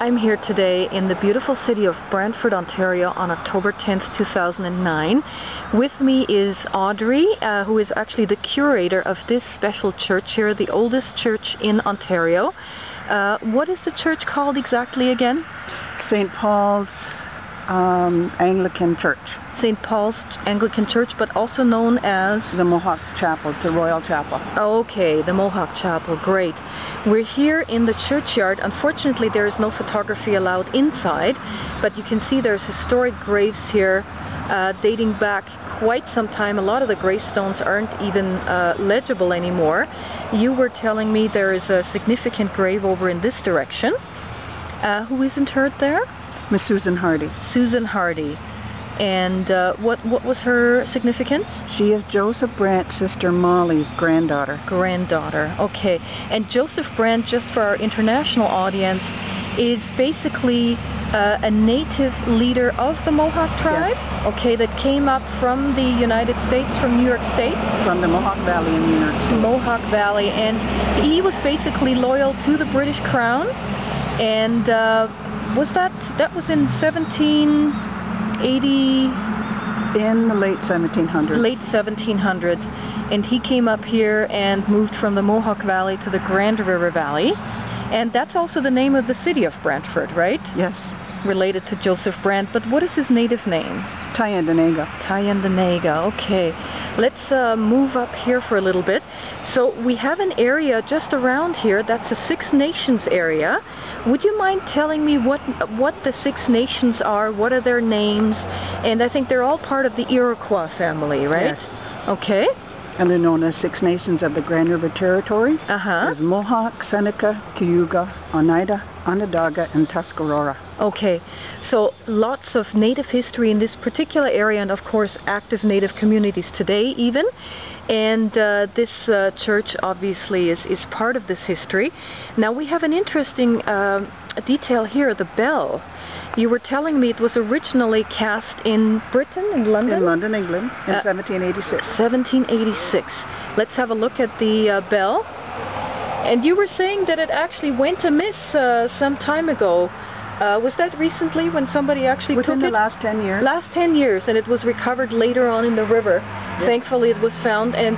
I'm here today in the beautiful city of Brantford, Ontario on October 10th, 2009. With me is Audrey, who is actually the curator of this special church here, the oldest church in Ontario. What is the church called exactly again? St. Paul's Anglican Church. St. Paul's Anglican Church, but also known as? The Mohawk Chapel, the Royal Chapel. Okay, the Mohawk Chapel, great. We're here in the churchyard. Unfortunately, there is no photography allowed inside, but you can see there's historic graves here dating back quite some time. A lot of the gravestones aren't even legible anymore. You were telling me there is a significant grave over in this direction. Who is interred there? Miss Susan Hardy. Susan Hardy. And what was her significance? She is Joseph Brant's sister Molly's granddaughter. Granddaughter, okay. And Joseph Brant, just for our international audience, is basically a native leader of the Mohawk tribe? Yes. Okay, that came up from the United States, from New York State? From the Mohawk Valley in New York State. Mohawk Valley, and he was basically loyal to the British Crown, and that was in 1780? In the late 1700s. Late 1700s. And he came up here and moved from the Mohawk Valley to the Grand River Valley. And that's also the name of the city of Brantford, right? Yes. Related to Joseph Brant. But what is his native name? Tyandanega. Tyandanega, okay. Let's move up here for a little bit. So we have an area just around here that's a Six Nations area. Would you mind telling me what the Six Nations are? What are their names? And I think they're all part of the Iroquois family, right? Yes. Okay. And they're known as Six Nations of the Grand River Territory. There's Mohawk, Seneca, Cayuga, Oneida, Onondaga, and Tuscarora. Okay, so lots of native history in this particular area, and of course active native communities today even. And this church obviously is part of this history. Now we have an interesting detail here, the bell. You were telling me it was originally cast in Britain, in London? In London, England, in 1786. 1786. Let's have a look at the bell. And you were saying that it actually went amiss some time ago. Was that recently when somebody actually took it? Within the last 10 years. Last 10 years, and it was recovered later on in the river. Yes. Thankfully it was found, and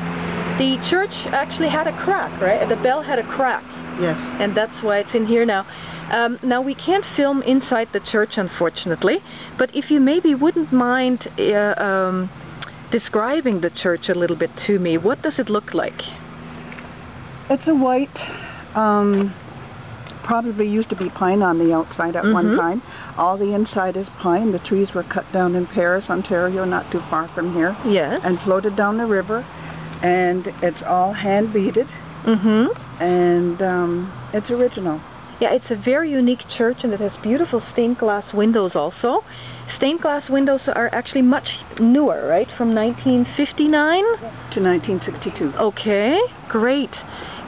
the church actually had a crack, right? The bell had a crack. Yes. And that's why it's in here now. Now we can't film inside the church, unfortunately, but if you maybe wouldn't mind describing the church a little bit to me, what does it look like? It's a white, probably used to be pine on the outside at one time. All the inside is pine. The trees were cut down in Paris, Ontario, not too far from here. Yes. And floated down the river. And it's all hand beaded. And it's original. Yeah, it's a very unique church, and it has beautiful stained glass windows also. Stained glass windows are actually much newer, right? From 1959? To 1962. Okay, great.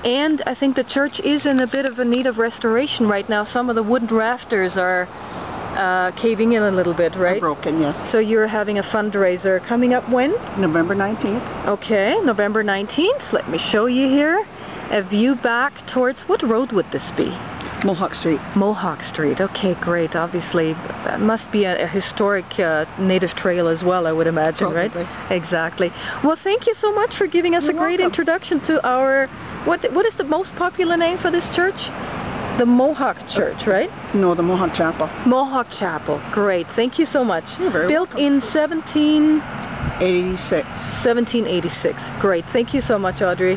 And I think the church is in a bit of a need of restoration right now. Some of the wooden rafters are caving in a little bit, right? Broken, yes. So you're having a fundraiser coming up when? November 19th. Okay, November 19th. Let me show you here. A view back towards, what road would this be? Mohawk Street. Mohawk Street, okay, great. Obviously, that must be a historic native trail as well, I would imagine, Probably. Right? Exactly. Well, thank you so much for giving us a great introduction to our, what is the most popular name for this church? The Mohawk Church, right? No, the Mohawk Chapel. Mohawk Chapel, great. Thank you so much. You're very Built welcome. in 1786. 1786, great. Thank you so much, Audrey.